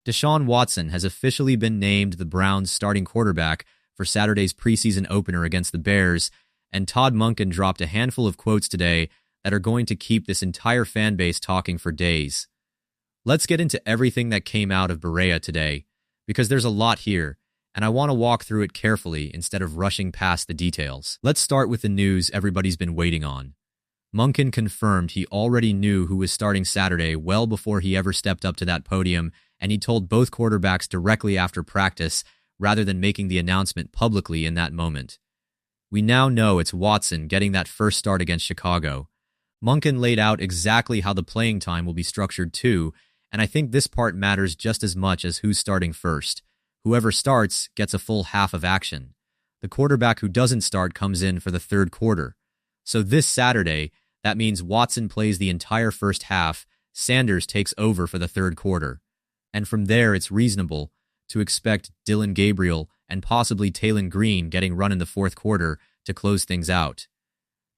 Deshaun Watson has officially been named the Browns' starting quarterback for Saturday's preseason opener against the Bears, and Todd Monkin dropped a handful of quotes today that are going to keep this entire fan base talking for days. Let's get into everything that came out of Berea today, because there's a lot here, and I want to walk through it carefully instead of rushing past the details. Let's start with the news everybody's been waiting on. Monkin confirmed he already knew who was starting Saturday well before he ever stepped up to that podium, and he told both quarterbacks directly after practice rather than making the announcement publicly in that moment. We now know it's Watson getting that first start against Chicago. Monkin laid out exactly how the playing time will be structured too, and I think this part matters just as much as who's starting first. Whoever starts gets a full half of action. The quarterback who doesn't start comes in for the third quarter. So this Saturday, that means Watson plays the entire first half, Sanders takes over for the third quarter. And from there, it's reasonable to expect Dillon Gabriel and possibly Taylon Green getting run in the fourth quarter to close things out.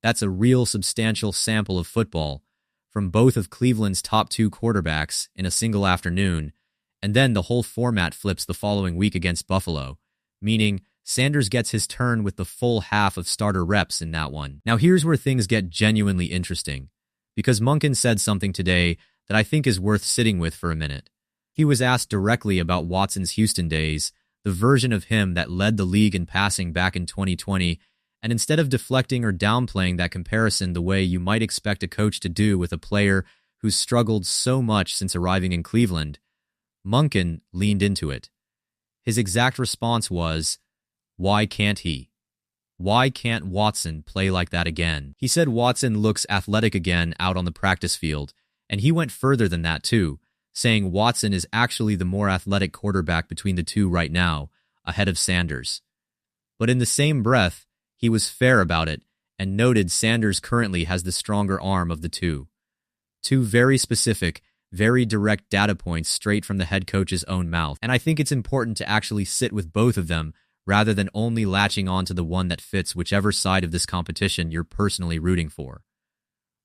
That's a real substantial sample of football from both of Cleveland's top two quarterbacks in a single afternoon, and then the whole format flips the following week against Buffalo, meaning Sanders gets his turn with the full half of starter reps in that one. Now here's where things get genuinely interesting, because Monkin said something today that I think is worth sitting with for a minute. He was asked directly about Watson's Houston days, the version of him that led the league in passing back in 2020, and instead of deflecting or downplaying that comparison the way you might expect a coach to do with a player who's struggled so much since arriving in Cleveland, Monkin leaned into it. His exact response was, "Why can't he? Why can't Watson play like that again?" He said Watson looks athletic again out on the practice field, and he went further than that too, saying Watson is actually the more athletic quarterback between the two right now, ahead of Sanders. But in the same breath, he was fair about it and noted Sanders currently has the stronger arm of the two. Two very specific, very direct data points straight from the head coach's own mouth. And I think it's important to actually sit with both of them rather than only latching on to the one that fits whichever side of this competition you're personally rooting for.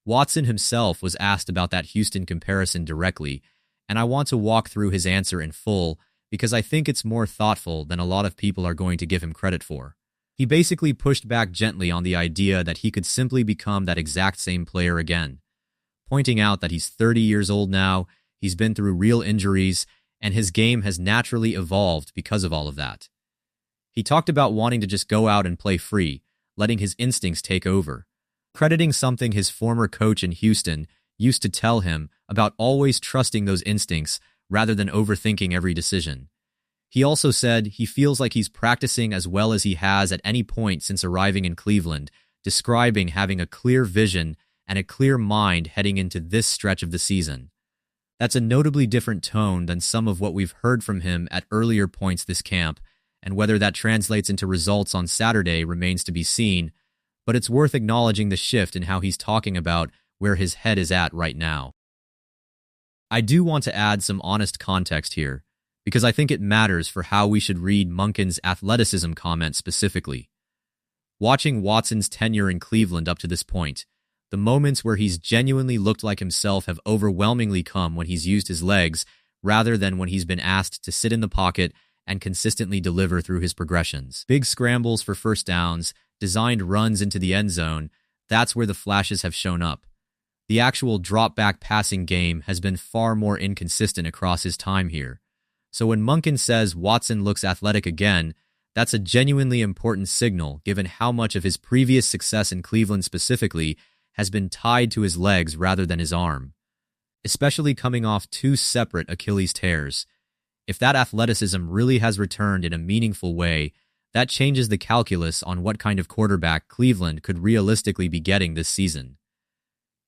Watson himself was asked about that Houston comparison directly, and I want to walk through his answer in full because I think it's more thoughtful than a lot of people are going to give him credit for. He basically pushed back gently on the idea that he could simply become that exact same player again, pointing out that he's 30 years old now, he's been through real injuries, and his game has naturally evolved because of all of that. He talked about wanting to just go out and play free, letting his instincts take over, crediting something his former coach in Houston used to tell him about always trusting those instincts rather than overthinking every decision. He also said he feels like he's practicing as well as he has at any point since arriving in Cleveland, describing having a clear vision and a clear mind heading into this stretch of the season. That's a notably different tone than some of what we've heard from him at earlier points this camp, and whether that translates into results on Saturday remains to be seen, but it's worth acknowledging the shift in how he's talking about where his head is at right now. I do want to add some honest context here, because I think it matters for how we should read Monkin's athleticism comment specifically. Watching Watson's tenure in Cleveland up to this point, the moments where he's genuinely looked like himself have overwhelmingly come when he's used his legs rather than when he's been asked to sit in the pocket and consistently deliver through his progressions. Big scrambles for first downs, designed runs into the end zone, that's where the flashes have shown up. The actual drop-back passing game has been far more inconsistent across his time here. So when Monkin says Watson looks athletic again, that's a genuinely important signal given how much of his previous success in Cleveland specifically has been tied to his legs rather than his arm, especially coming off two separate Achilles tears. If that athleticism really has returned in a meaningful way, that changes the calculus on what kind of quarterback Cleveland could realistically be getting this season.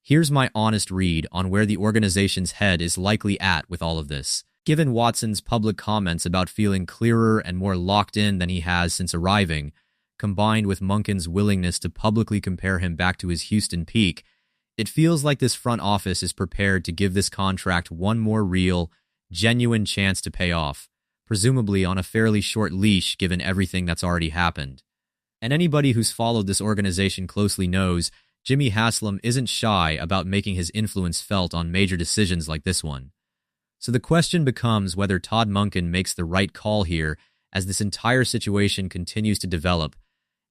Here's my honest read on where the organization's head is likely at with all of this. Given Watson's public comments about feeling clearer and more locked in than he has since arriving, combined with Monkin's willingness to publicly compare him back to his Houston peak, it feels like this front office is prepared to give this contract one more real, genuine chance to pay off, presumably on a fairly short leash given everything that's already happened. And anybody who's followed this organization closely knows Jimmy Haslam isn't shy about making his influence felt on major decisions like this one. So the question becomes whether Todd Monkin makes the right call here as this entire situation continues to develop,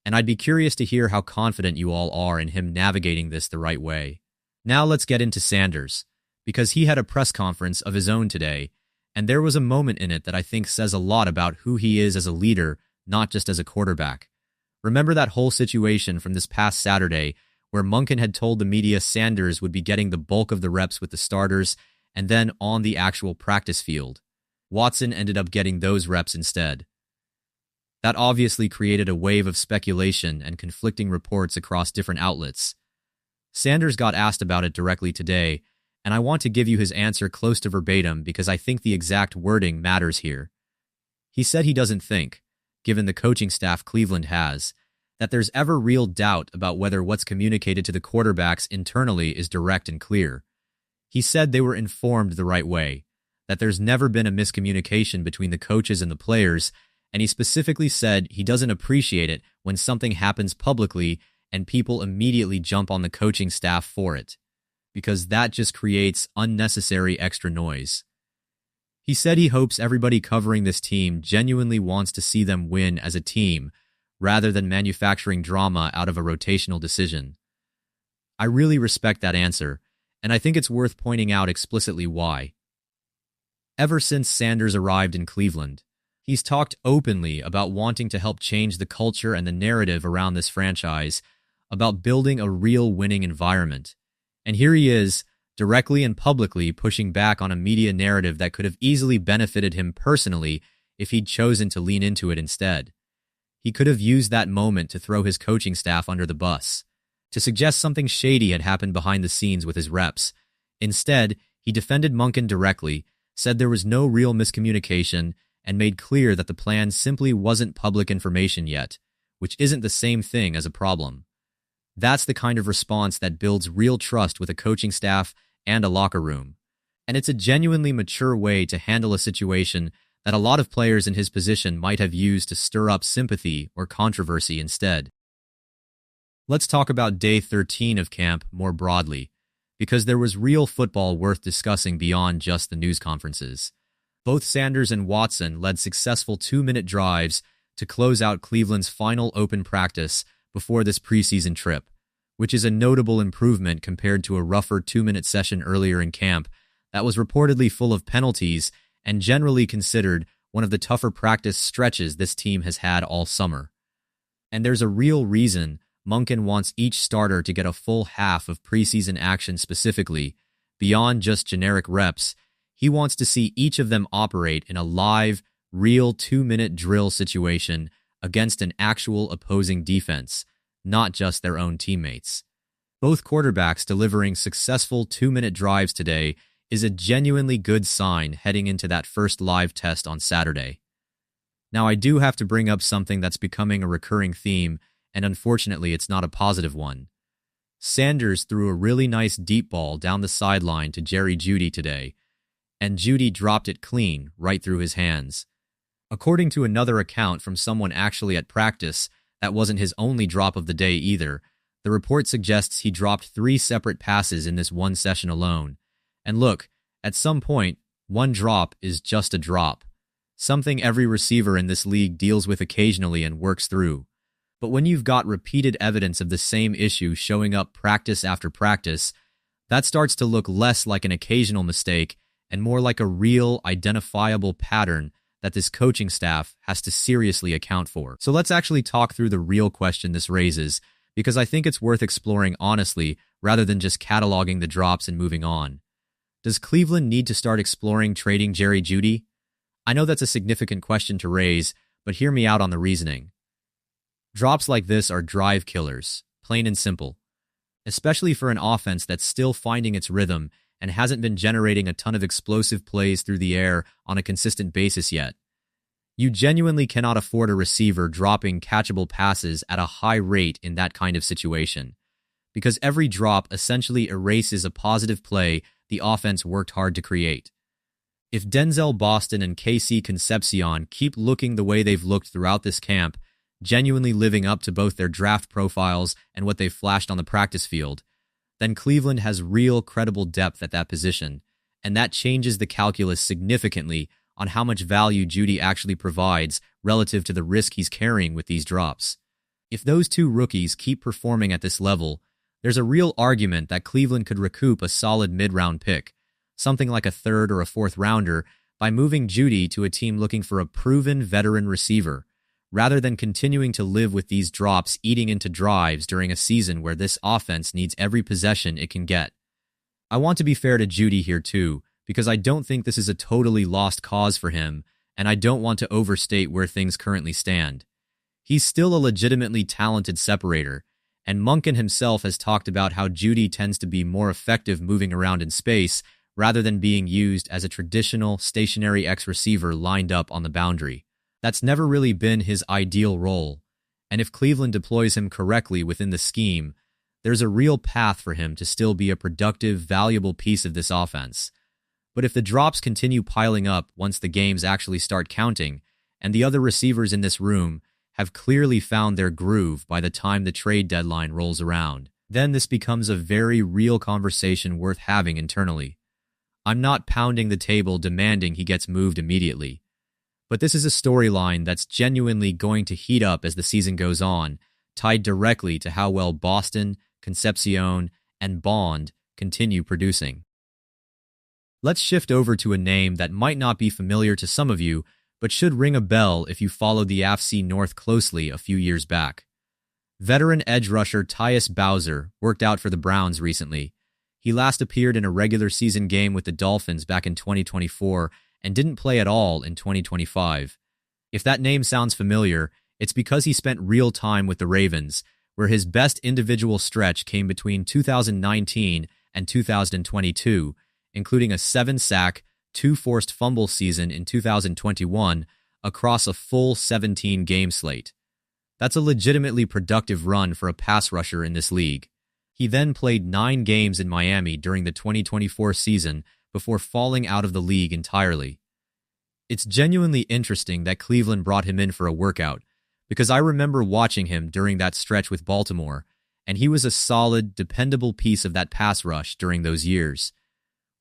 and I'd be curious to hear how confident you all are in him navigating this the right way. Now let's get into Sanders, because he had a press conference of his own today, and there was a moment in it that I think says a lot about who he is as a leader, not just as a quarterback. Remember that whole situation from this past Saturday where Monkin had told the media Sanders would be getting the bulk of the reps with the starters and then on the actual practice field. Watson ended up getting those reps instead. That obviously created a wave of speculation and conflicting reports across different outlets. Sanders got asked about it directly today, and I want to give you his answer close to verbatim because I think the exact wording matters here. He said he doesn't think, given the coaching staff Cleveland has, that there's ever real doubt about whether what's communicated to the quarterbacks internally is direct and clear. He said they were informed the right way, that there's never been a miscommunication between the coaches and the players, and he specifically said he doesn't appreciate it when something happens publicly and people immediately jump on the coaching staff for it, because that just creates unnecessary extra noise. He said he hopes everybody covering this team genuinely wants to see them win as a team, rather than manufacturing drama out of a rotational decision. I really respect that answer, and I think it's worth pointing out explicitly why. Ever since Sanders arrived in Cleveland, he's talked openly about wanting to help change the culture and the narrative around this franchise, about building a real winning environment. And here he is, directly and publicly pushing back on a media narrative that could have easily benefited him personally if he'd chosen to lean into it instead. He could have used that moment to throw his coaching staff under the bus, to suggest something shady had happened behind the scenes with his reps. Instead, he defended Monkin directly, said there was no real miscommunication, and made clear that the plan simply wasn't public information yet, which isn't the same thing as a problem. That's the kind of response that builds real trust with a coaching staff and a locker room. And it's a genuinely mature way to handle a situation that a lot of players in his position might have used to stir up sympathy or controversy instead. Let's talk about day 13 of camp more broadly, because there was real football worth discussing beyond just the news conferences. Both Sanders and Watson led successful 2-minute drives to close out Cleveland's final open practice before this preseason trip, which is a notable improvement compared to a rougher 2-minute session earlier in camp that was reportedly full of penalties and generally considered one of the tougher practice stretches this team has had all summer. And there's a real reason Monkin wants each starter to get a full half of preseason action specifically. Beyond just generic reps, he wants to see each of them operate in a live, real 2-minute drill situation against an actual opposing defense, not just their own teammates. Both quarterbacks delivering successful 2-minute drives today is a genuinely good sign heading into that first live test on Saturday. Now, I do have to bring up something that's becoming a recurring theme, and unfortunately it's not a positive one. Sanders threw a really nice deep ball down the sideline to Jeudy today, and Jeudy dropped it clean right through his hands. According to another account from someone actually at practice, that wasn't his only drop of the day either. The report suggests he dropped 3 separate passes in this one session alone. And look, at some point, one drop is just a drop. Something every receiver in this league deals with occasionally and works through. But when you've got repeated evidence of the same issue showing up practice after practice, that starts to look less like an occasional mistake and more like a real, identifiable pattern that this coaching staff has to seriously account for. So let's actually talk through the real question this raises, because I think it's worth exploring honestly rather than just cataloging the drops and moving on. Does Cleveland need to start exploring trading Jeudy? I know that's a significant question to raise, but hear me out on the reasoning. Drops like this are drive killers, plain and simple, especially for an offense that's still finding its rhythm and hasn't been generating a ton of explosive plays through the air on a consistent basis yet. You genuinely cannot afford a receiver dropping catchable passes at a high rate in that kind of situation, because every drop essentially erases a positive play the offense worked hard to create. If Denzel Boston and KC Concepcion keep looking the way they've looked throughout this camp, genuinely living up to both their draft profiles and what they've flashed on the practice field, then Cleveland has real credible depth at that position, and that changes the calculus significantly on how much value Jeudy actually provides relative to the risk he's carrying with these drops. If those two rookies keep performing at this level, there's a real argument that Cleveland could recoup a solid mid-round pick, something like a third or a fourth rounder, by moving Jeudy to a team looking for a proven veteran receiver, rather than continuing to live with these drops eating into drives during a season where this offense needs every possession it can get. I want to be fair to Jeudy here too, because I don't think this is a totally lost cause for him, and I don't want to overstate where things currently stand. He's still a legitimately talented separator, and Monkin himself has talked about how Jeudy tends to be more effective moving around in space rather than being used as a traditional stationary X-receiver lined up on the boundary. That's never really been his ideal role, and if Cleveland deploys him correctly within the scheme, there's a real path for him to still be a productive, valuable piece of this offense. But if the drops continue piling up once the games actually start counting, and the other receivers in this room have clearly found their groove by the time the trade deadline rolls around, then this becomes a very real conversation worth having internally. I'm not pounding the table demanding he gets moved immediately, but this is a storyline that's genuinely going to heat up as the season goes on, tied directly to how well Boston, Concepcion, and Bond continue producing. Let's shift over to a name that might not be familiar to some of you, but should ring a bell if you followed the AFC North closely a few years back. Veteran edge rusher Tyus Bowser worked out for the Browns recently. He last appeared in a regular season game with the Dolphins back in 2024 and didn't play at all in 2025. If that name sounds familiar, it's because he spent real time with the Ravens, where his best individual stretch came between 2019 and 2022, including a 7-sack, 2 forced fumble season in 2021 across a full 17-game slate. That's a legitimately productive run for a pass rusher in this league. He then played 9 games in Miami during the 2024 season before falling out of the league entirely. It's genuinely interesting that Cleveland brought him in for a workout, because I remember watching him during that stretch with Baltimore, and he was a solid, dependable piece of that pass rush during those years.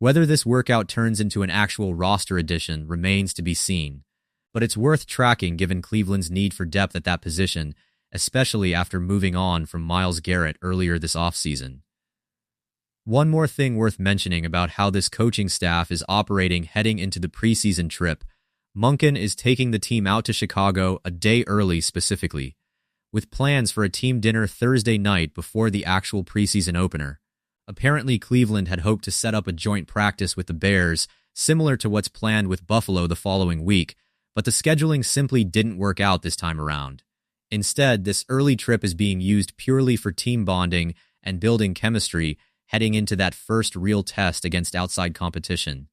Whether this workout turns into an actual roster addition remains to be seen, but it's worth tracking given Cleveland's need for depth at that position, especially after moving on from Myles Garrett earlier this offseason. One more thing worth mentioning about how this coaching staff is operating heading into the preseason trip: Monkin is taking the team out to Chicago a day early specifically, with plans for a team dinner Thursday night before the actual preseason opener. Apparently, Cleveland had hoped to set up a joint practice with the Bears, similar to what's planned with Buffalo the following week, but the scheduling simply didn't work out this time around. Instead, this early trip is being used purely for team bonding and building chemistry heading into that first real test against outside competition.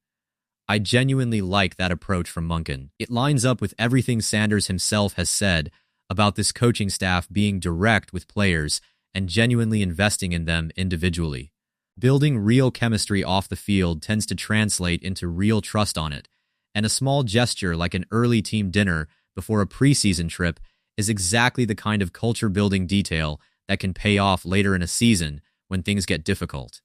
I genuinely like that approach from Monkin. It lines up with everything Sanders himself has said about this coaching staff being direct with players and genuinely investing in them individually. Building real chemistry off the field tends to translate into real trust on it, and a small gesture like an early team dinner before a preseason trip is exactly the kind of culture-building detail that can pay off later in a season when things get difficult.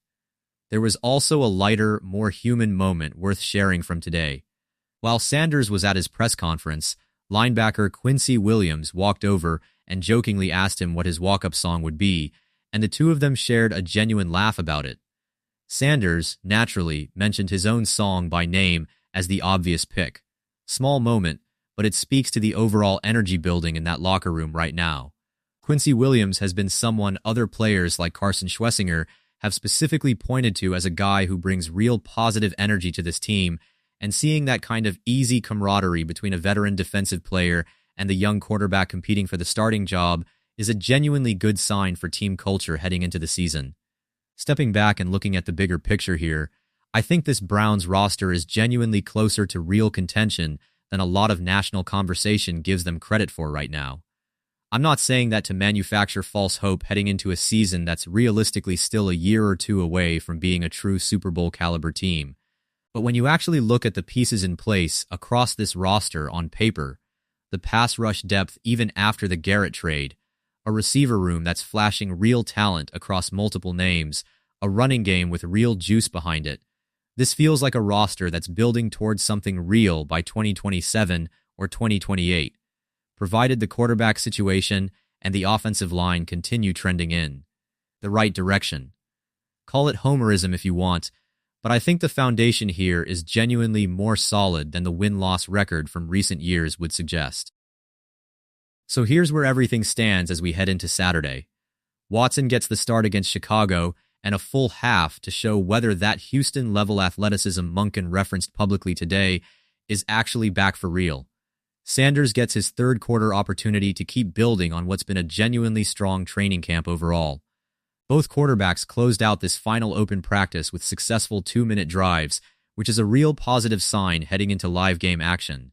There was also a lighter, more human moment worth sharing from today. While Sanders was at his press conference, linebacker Quincy Williams walked over and jokingly asked him what his walk-up song would be, and the two of them shared a genuine laugh about it. Sanders, naturally, mentioned his own song by name as the obvious pick. Small moment, but it speaks to the overall energy building in that locker room right now. Quincy Williams has been someone other players like Carson Schwessinger have specifically pointed to as a guy who brings real positive energy to this team, and seeing that kind of easy camaraderie between a veteran defensive player and the young quarterback competing for the starting job is a genuinely good sign for team culture heading into the season. Stepping back and looking at the bigger picture here, I think this Browns roster is genuinely closer to real contention than a lot of national conversation gives them credit for right now. I'm not saying that to manufacture false hope heading into a season that's realistically still a year or two away from being a true Super Bowl caliber team. But when you actually look at the pieces in place across this roster on paper, the pass rush depth even after the Garrett trade, a receiver room that's flashing real talent across multiple names, a running game with real juice behind it, This feels like a roster that's building towards something real by 2027 or 2028, provided the quarterback situation and the offensive line continue trending in the right direction. Call it homerism if you want, but I think the foundation here is genuinely more solid than the win-loss record from recent years would suggest. So here's where everything stands as we head into Saturday. Watson gets the start against Chicago and a full half to show whether that Houston-level athleticism Monkin referenced publicly today is actually back for real. Sanders gets his third quarter opportunity to keep building on what's been a genuinely strong training camp overall. Both quarterbacks closed out this final open practice with successful 2-minute drives, which is a real positive sign heading into live game action.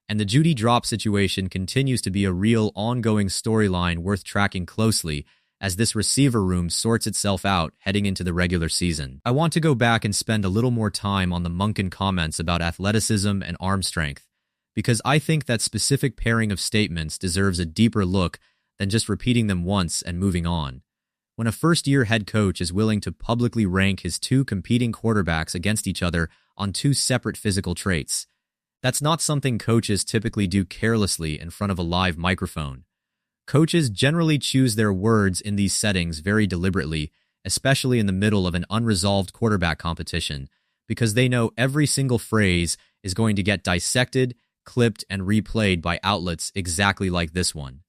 And the Jeudy drop situation continues to be a real ongoing storyline worth tracking closely as this receiver room sorts itself out heading into the regular season. I want to go back and spend a little more time on the Monkin comments about athleticism and arm strength, because I think that specific pairing of statements deserves a deeper look than just repeating them once and moving on. When a first-year head coach is willing to publicly rank his two competing quarterbacks against each other on two separate physical traits, that's not something coaches typically do carelessly in front of a live microphone. Coaches generally choose their words in these settings very deliberately, especially in the middle of an unresolved quarterback competition, because they know every single phrase is going to get dissected, clipped, and replayed by outlets exactly like this one.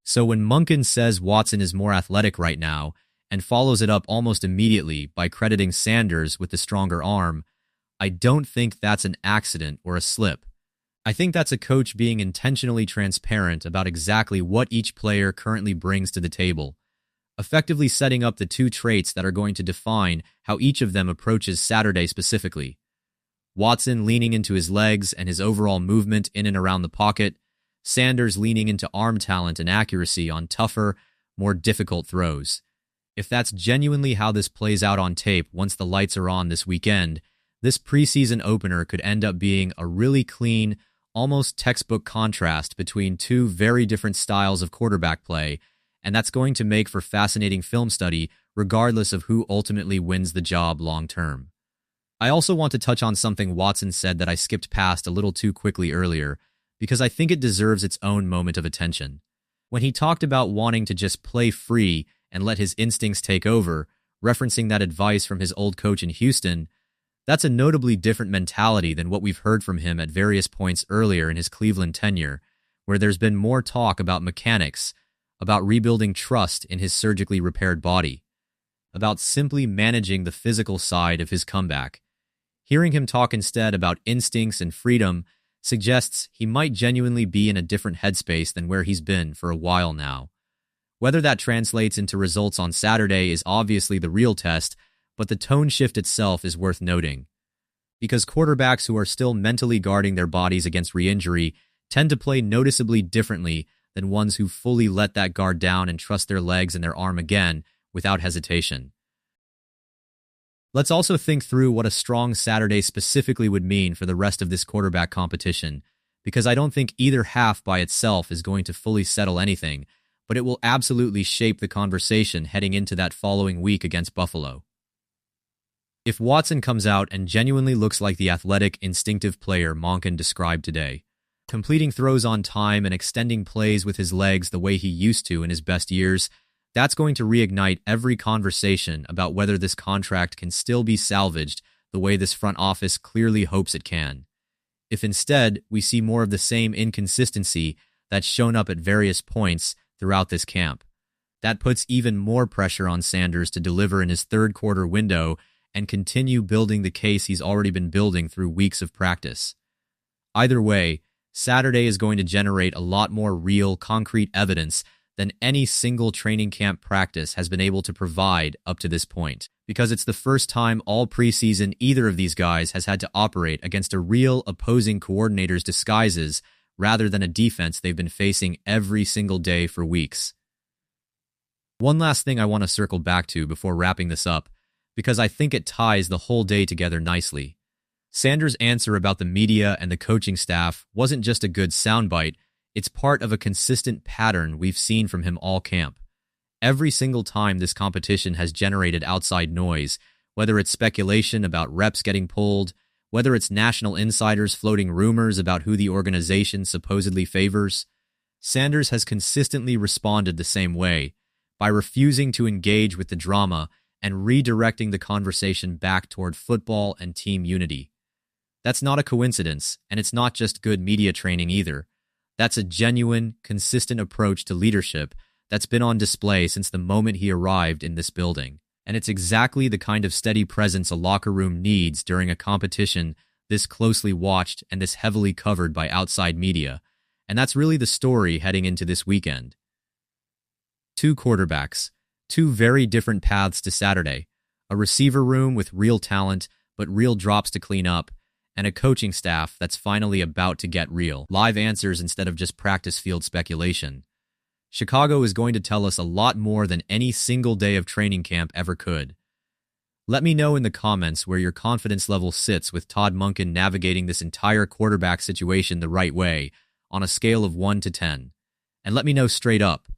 So when Monkin says Watson is more athletic right now and follows it up almost immediately by crediting Sanders with the stronger arm, I don't think that's an accident or a slip. I think that's a coach being intentionally transparent about exactly what each player currently brings to the table, effectively setting up the two traits that are going to define how each of them approaches Saturday specifically. Watson leaning into his legs and his overall movement in and around the pocket, Sanders leaning into arm talent and accuracy on tougher, more difficult throws. If that's genuinely how this plays out on tape once the lights are on this weekend, this preseason opener could end up being a really clean, almost textbook contrast between two very different styles of quarterback play, and that's going to make for fascinating film study regardless of who ultimately wins the job long term. I also want to touch on something Watson said that I skipped past a little too quickly earlier, because I think it deserves its own moment of attention. When he talked about wanting to just play free and let his instincts take over, referencing that advice from his old coach in Houston, that's a notably different mentality than what we've heard from him at various points earlier in his Cleveland tenure, where there's been more talk about mechanics, about rebuilding trust in his surgically repaired body, about simply managing the physical side of his comeback. Hearing him talk instead about instincts and freedom suggests he might genuinely be in a different headspace than where he's been for a while now. Whether that translates into results on Saturday is obviously the real test, but the tone shift itself is worth noting. Because quarterbacks who are still mentally guarding their bodies against re-injury tend to play noticeably differently than ones who fully let that guard down and trust their legs and their arm again without hesitation. Let's also think through what a strong Saturday specifically would mean for the rest of this quarterback competition, because I don't think either half by itself is going to fully settle anything, but it will absolutely shape the conversation heading into that following week against Buffalo. If Watson comes out and genuinely looks like the athletic, instinctive player Monkin described today, completing throws on time and extending plays with his legs the way he used to in his best years, that's going to reignite every conversation about whether this contract can still be salvaged the way this front office clearly hopes it can. If instead we see more of the same inconsistency that's shown up at various points throughout this camp, that puts even more pressure on Sanders to deliver in his third quarter window and continue building the case he's already been building through weeks of practice. Either way, Saturday is going to generate a lot more real, concrete evidence than any single training camp practice has been able to provide up to this point, because it's the first time all preseason either of these guys has had to operate against a real opposing coordinator's disguises rather than a defense they've been facing every single day for weeks. One last thing I want to circle back to before wrapping this up, because I think it ties the whole day together nicely. Sanders' answer about the media and the coaching staff wasn't just a good soundbite, it's part of a consistent pattern we've seen from him all camp. Every single time this competition has generated outside noise, whether it's speculation about reps getting pulled, whether it's national insiders floating rumors about who the organization supposedly favors. Sanders has consistently responded the same way, by refusing to engage with the drama and redirecting the conversation back toward football and team unity. That's not a coincidence, and it's not just good media training either. That's a genuine, consistent approach to leadership that's been on display since the moment he arrived in this building. And it's exactly the kind of steady presence a locker room needs during a competition this closely watched and this heavily covered by outside media. And that's really the story heading into this weekend. Two quarterbacks, two very different paths to Saturday, a receiver room with real talent but real drops to clean up, and a coaching staff that's finally about to get real. Live answers instead of just practice field speculation. Chicago is going to tell us a lot more than any single day of training camp ever could. Let me know in the comments where your confidence level sits with Todd Monkin navigating this entire quarterback situation the right way on a scale of 1 to 10. And let me know straight up,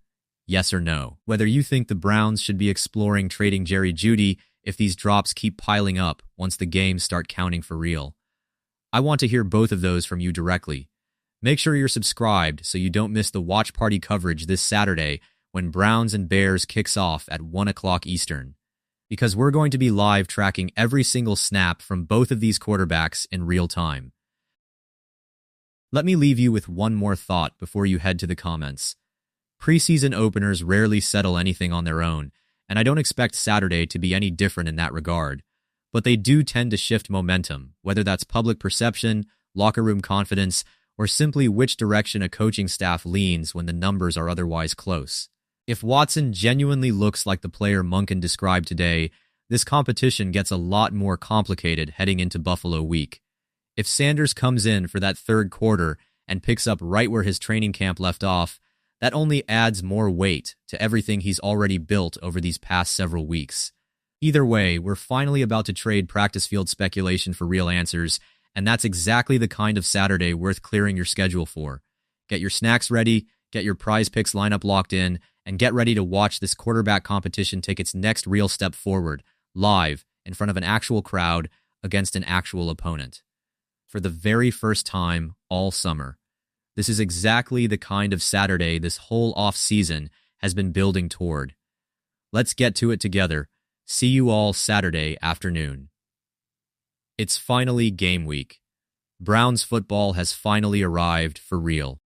yes or no, whether you think the Browns should be exploring trading Jeudy if these drops keep piling up once the games start counting for real. I want to hear both of those from you directly. Make sure you're subscribed so you don't miss the watch party coverage this Saturday when Browns and Bears kicks off at 1 o'clock Eastern. Because we're going to be live tracking every single snap from both of these quarterbacks in real time. Let me leave you with one more thought before you head to the comments. Preseason openers rarely settle anything on their own, and I don't expect Saturday to be any different in that regard. But they do tend to shift momentum, whether that's public perception, locker room confidence, or simply which direction a coaching staff leans when the numbers are otherwise close. If Watson genuinely looks like the player Monkin described today, this competition gets a lot more complicated heading into Buffalo week. If Sanders comes in for that third quarter and picks up right where his training camp left off, that only adds more weight to everything he's already built over these past several weeks. Either way, we're finally about to trade practice field speculation for real answers, and that's exactly the kind of Saturday worth clearing your schedule for. Get your snacks ready, get your prize picks lineup locked in, and get ready to watch this quarterback competition take its next real step forward, live, in front of an actual crowd, against an actual opponent. For the very first time all summer. This is exactly the kind of Saturday this whole off-season has been building toward. Let's get to it together. See you all Saturday afternoon. It's finally game week. Browns football has finally arrived for real.